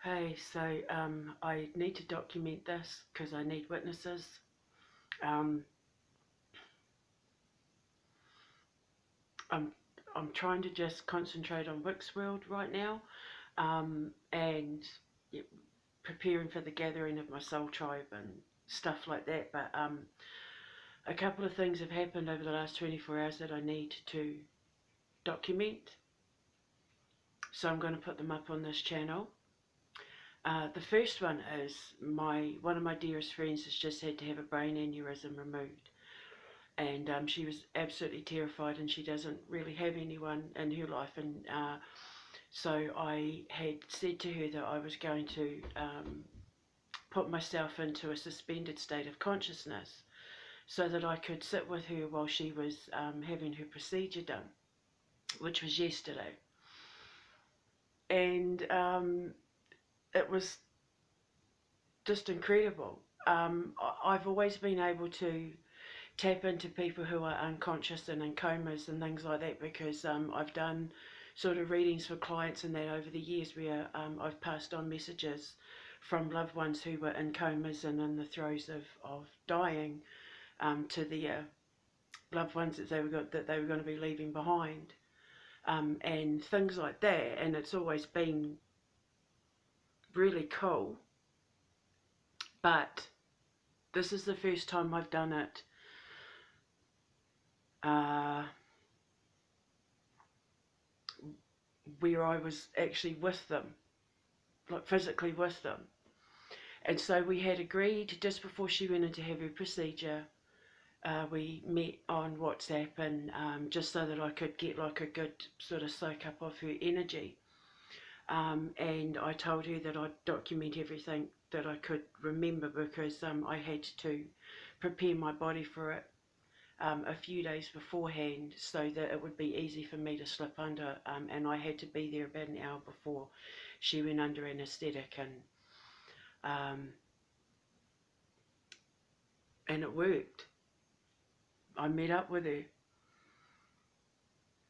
Hey, so I need to document this because I need witnesses. Um, I'm I'm trying to just concentrate on Wix World right now, and yeah, preparing for the gathering of my soul tribe and stuff like that. But a couple of things have happened over the last 24 hours that I need to document. So I'm going to put them up on this channel. The first one is one of my dearest friends has just had to have a brain aneurysm removed. And she was absolutely terrified, and she doesn't really have anyone in her life, and so I had said to her that I was going to put myself into a suspended state of consciousness so that I could sit with her while she was having her procedure done, which was yesterday. And it was just incredible. I've always been able to tap into people who are unconscious and in comas and things like that because I've done sort of readings for clients and that over the years where I've passed on messages from loved ones who were in comas and in the throes of dying to their loved ones that they were going to be leaving behind, and things like that. And it's always been really cool, but this is the first time I've done it uh, where I was actually with them, like physically with them. And so we had agreed just before she went in to have her procedure, we met on WhatsApp, and just so that I could get like a good sort of soak up of her energy. And I told her that I'd document everything that I could remember because I had to prepare my body for it a few days beforehand so that it would be easy for me to slip under. And I had to be there about an hour before she went under anaesthetic, um, and it worked. I met up with her,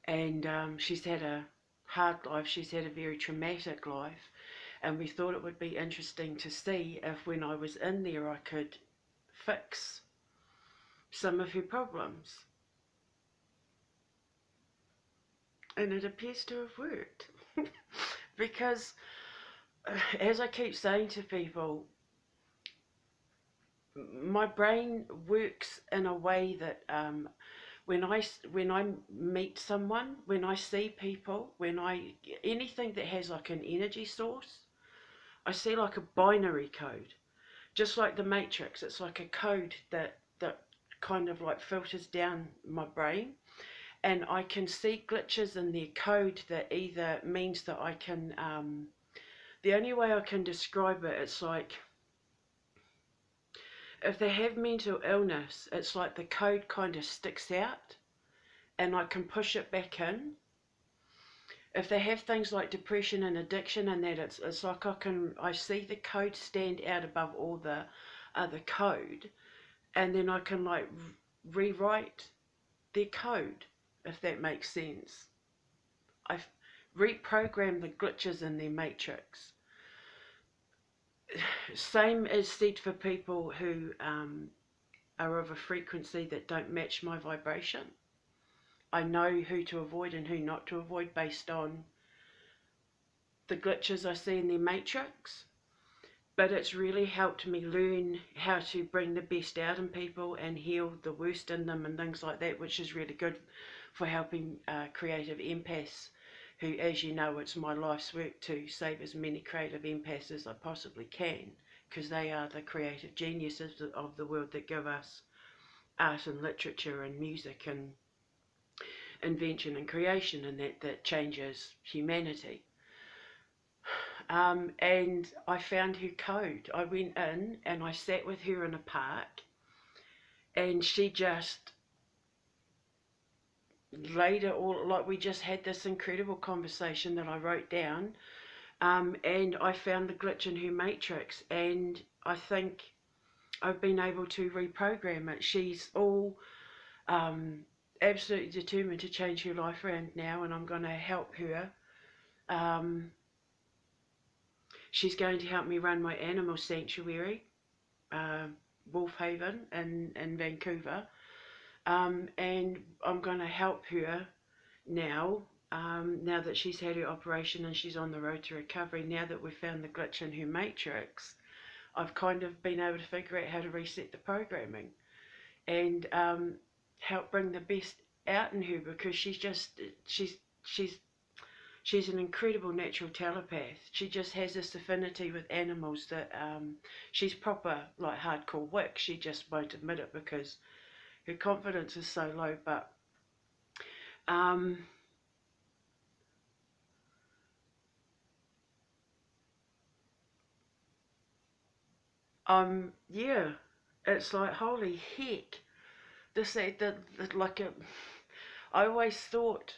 and she's had a hard life. She's had a very traumatic life, and we thought it would be interesting to see if when I was in there I could fix some of her problems. And it appears to have worked. Because, as I keep saying to people, my brain works in a way that when I meet someone, when I see people, anything that has like an energy source, I see like a binary code, just like the Matrix. It's like a code that kind of like filters down my brain, and I can see glitches in their code that either means that I can. The only way I can describe it, it's like if they have mental illness, it's like the code kind of sticks out and I can push it back in. If they have things like depression and addiction and that, it's like I see the code stand out above all the other code, and then I can like rewrite their code, if that makes sense. I reprogram the glitches in their matrix. Same is said for people who are of a frequency that don't match my vibration. I know who to avoid and who not to avoid based on the glitches I see in their matrix. But it's really helped me learn how to bring the best out in people and heal the worst in them and things like that, which is really good for helping creative empaths who, as you know, it's my life's work to save as many creative empaths as I possibly can, because they are the creative geniuses of the world that give us art and literature and music and invention and creation, and that changes humanity. And I found her code. I went in and I sat with her in a park, and she just laid it all, like we just had this incredible conversation that I wrote down, and I found the glitch in her matrix, and I think I've been able to reprogram it. She's all absolutely determined to change her life around now, and I'm going to help her. Um, She's going to help me run my animal sanctuary, uh, Wolf Haven in Vancouver. And I'm going to help her now, now that she's had her operation and she's on the road to recovery. Now that we've found the glitch in her matrix, I've kind of been able to figure out how to reset the programming and help bring the best out in her, because she's she's an incredible natural telepath. She just has this affinity with animals that she's proper like hardcore wick. She just won't admit it because her confidence is so low. But um, yeah, it's like holy heck. This that like a, I always thought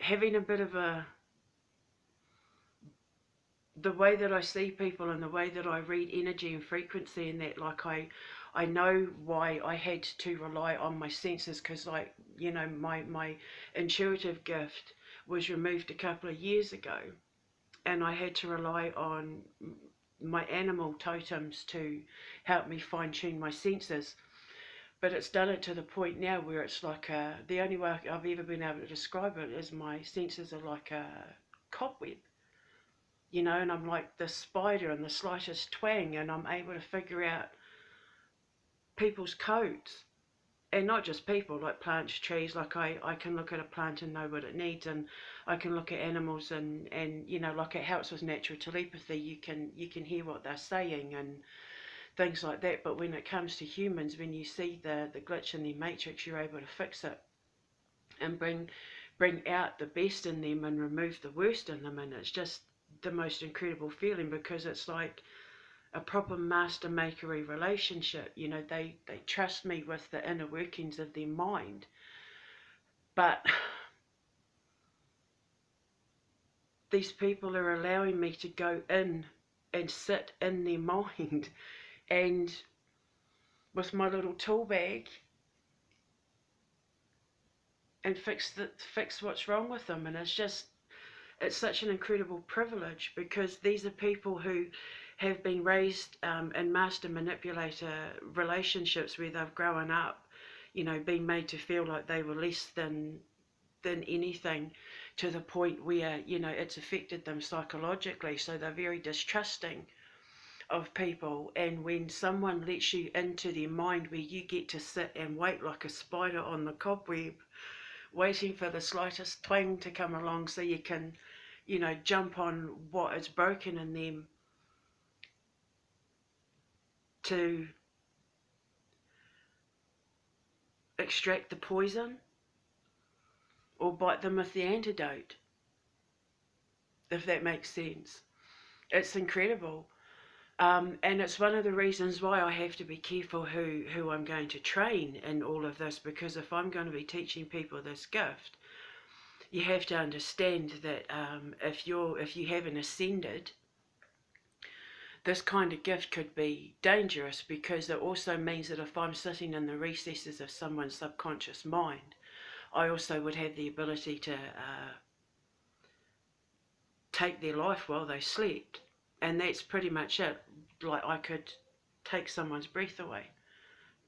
having a bit of a, the way that I see people and the way that I read energy and frequency and that, like I know why I had to rely on my senses, because like, you know, my intuitive gift was removed a couple of years ago, and I had to rely on my animal totems to help me fine tune my senses. But it's done it to the point now where it's like the only way I've ever been able to describe it is my senses are like a cobweb, you know, and I'm like the spider in the slightest twang, and I'm able to figure out people's codes. And not just people, like plants, trees. Like I can look at a plant and know what it needs, and I can look at animals and you know, like it helps with natural telepathy. You can hear what they're saying and things like that. But when it comes to humans, when you see the glitch in the matrix, you're able to fix it and bring out the best in them and remove the worst in them. And it's just the most incredible feeling, because it's like a proper master makery relationship. You know, they trust me with the inner workings of their mind. But these people are allowing me to go in and sit in their mind, and with my little tool bag, and fix what's wrong with them. And it's such an incredible privilege, because these are people who have been raised in master manipulator relationships where they've grown up, you know, being made to feel like they were less than anything, to the point where, you know, it's affected them psychologically. So they're very distrusting of people. And when someone lets you into their mind, where you get to sit and wait like a spider on the cobweb, waiting for the slightest twang to come along so you can, you know, jump on what is broken in them to extract the poison or bite them with the antidote, if that makes sense. It's incredible. And it's one of the reasons why I have to be careful who I'm going to train in all of this, because if I'm going to be teaching people this gift, you have to understand that if you haven't ascended, this kind of gift could be dangerous, because it also means that if I'm sitting in the recesses of someone's subconscious mind, I also would have the ability to take their life while they slept. And that's pretty much it. Like I could take someone's breath away,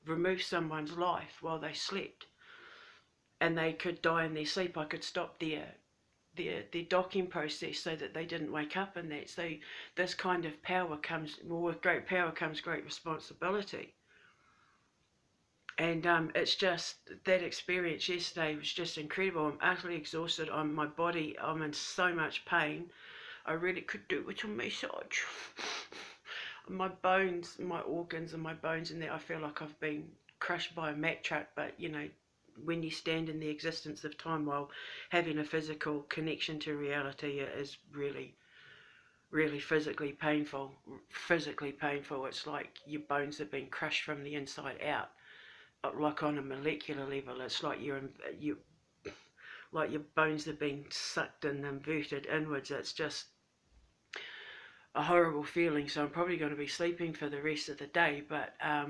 remove someone's life while they slept, and they could die in their sleep. I could stop their docking process so that they didn't wake up in that. So this kind of power comes, well, with great power comes great responsibility. And it's just, that experience yesterday was just incredible. I'm utterly exhausted. My body, I'm in so much pain. I really could do with a massage. My bones, my organs and my bones in there, I feel like I've been crushed by a Mack truck. But you know, when you stand in the existence of time while having a physical connection to reality, it is really, really physically painful. Physically painful. It's like your bones have been crushed from the inside out, like on a molecular level. It's like like your bones have been sucked and inverted inwards. It's just a horrible feeling. So I'm probably going to be sleeping for the rest of the day. But I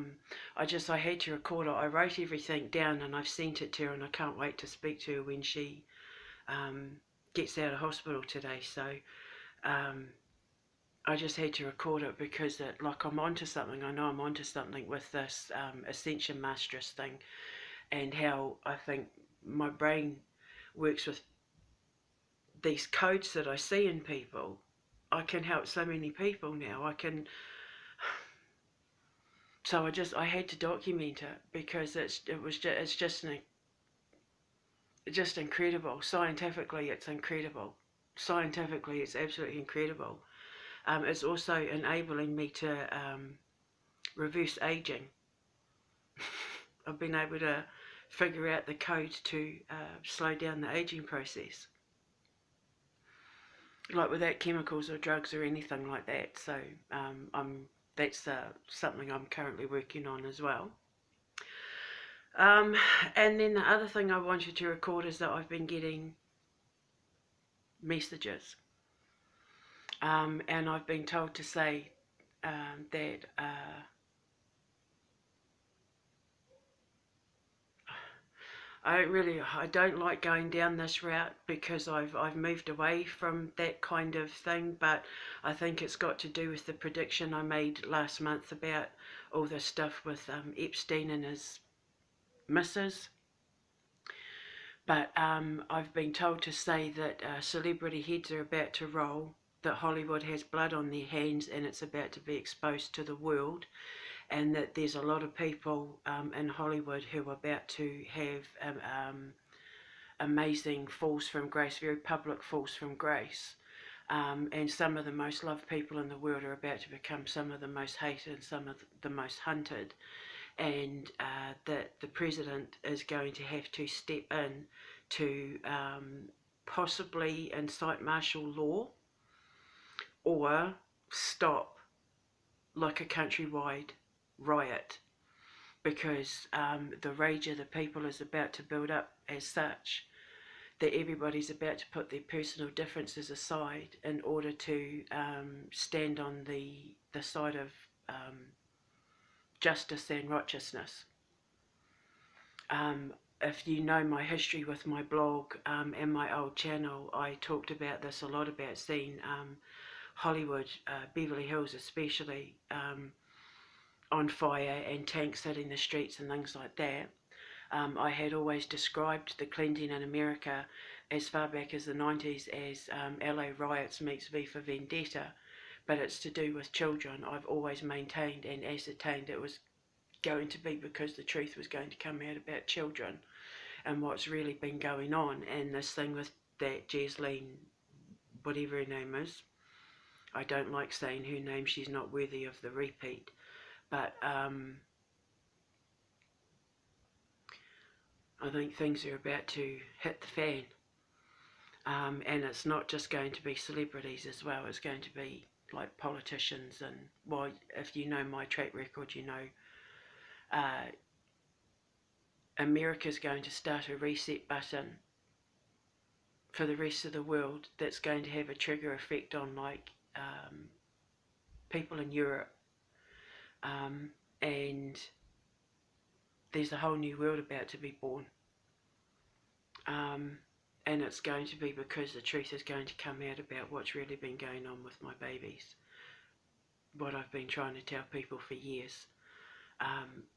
had to record it. I wrote everything down and I've sent it to her, and I can't wait to speak to her when she gets out of hospital today. So I just had to record it because I'm onto something. I know I'm onto something with this Ascension Mistress thing, and how I think my brain works with these codes that I see in people. I can help so many people now. So I had to document it because it's just incredible. Scientifically, it's incredible. Scientifically, it's absolutely incredible. It's also enabling me to reverse aging. I've been able to figure out the code to slow down the aging process, like without chemicals or drugs or anything like that. So that's something I'm currently working on as well. And then the other thing I wanted to record is that I've been getting messages, and I've been told to say that I don't like going down this route because I've moved away from that kind of thing, but I think it's got to do with the prediction I made last month about all this stuff with Epstein and his missus. But I've been told to say that celebrity heads are about to roll, that Hollywood has blood on their hands and it's about to be exposed to the world, and that there's a lot of people in Hollywood who are about to have amazing falls from grace, very public falls from grace. And some of the most loved people in the world are about to become some of the most hated and some of the most hunted. And that the president is going to have to step in to possibly incite martial law or stop like a countrywide riot, because the rage of the people is about to build up as such that everybody's about to put their personal differences aside in order to stand on the side of justice and righteousness. If you know my history with my blog and my old channel, I talked about this a lot, about seeing Hollywood, Beverly Hills especially, on fire and tanks hitting the streets and things like that. I had always described the cleansing in America as far back as the 90s as LA riots meets V for Vendetta, but it's to do with children. I've always maintained and ascertained it was going to be because the truth was going to come out about children and what's really been going on. And this thing with that Jesleen, whatever her name is, I don't like saying her name, she's not worthy of the repeat, but I think things are about to hit the fan. And it's not just going to be celebrities as well, it's going to be like politicians. And well, if you know my track record, you know America's going to start a reset button for the rest of the world that's going to have a trigger effect on like people in Europe, and there's a whole new world about to be born, and it's going to be because the truth is going to come out about what's really been going on with my babies, what I've been trying to tell people for years.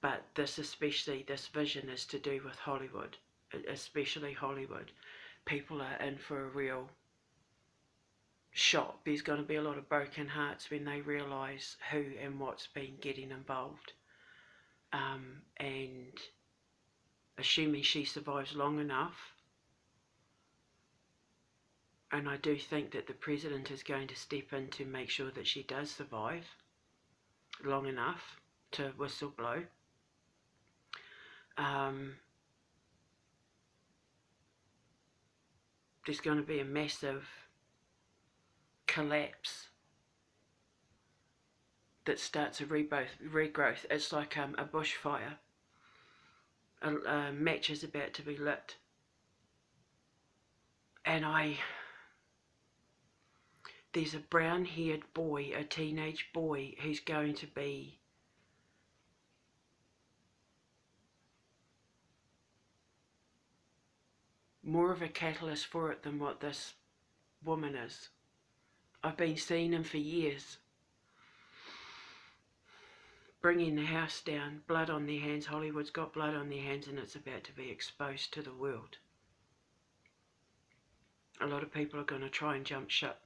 But this vision is to do with Hollywood, especially Hollywood. People are in for a real shock. There's going to be a lot of broken hearts when they realise who and what's been getting involved. And assuming she survives long enough, and I do think that the president is going to step in to make sure that she does survive long enough to whistle blow. There's going to be a massive collapse that starts a regrowth. It's like a bushfire. A match is about to be lit. And there's a brown-haired boy, a teenage boy, who's going to be more of a catalyst for it than what this woman is. I've been seeing them for years, bringing the house down, blood on their hands. Hollywood's got blood on their hands and it's about to be exposed to the world. A lot of people are going to try and jump ship.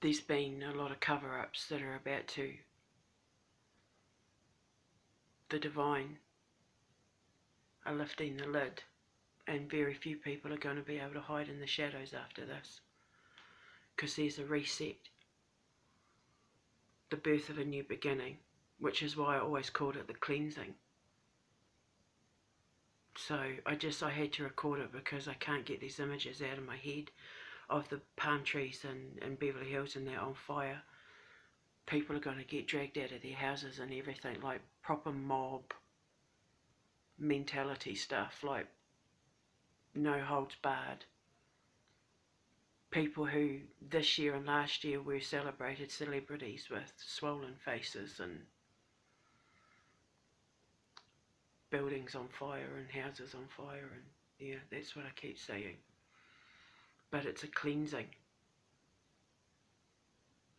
There's been a lot of cover-ups that are about to. The divine are lifting the lid, and very few people are going to be able to hide in the shadows after this, because there's a reset, the birth of a new beginning, which is why I always called it the cleansing. So I had to record it because I can't get these images out of my head of the palm trees in Beverly Hills and they're on fire. People are going to get dragged out of their houses and everything, like proper mob mentality stuff, like no holds barred. People who this year and last year were celebrated celebrities with swollen faces and buildings on fire and houses on fire, and yeah, that's what I keep saying. But it's a cleansing.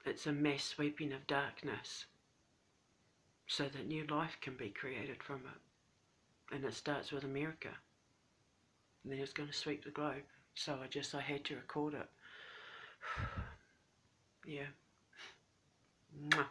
It's a mass sweeping of darkness so that new life can be created from it. And it starts with America. And then it's going to sweep the globe. So I had to record it. Yeah. Mwah.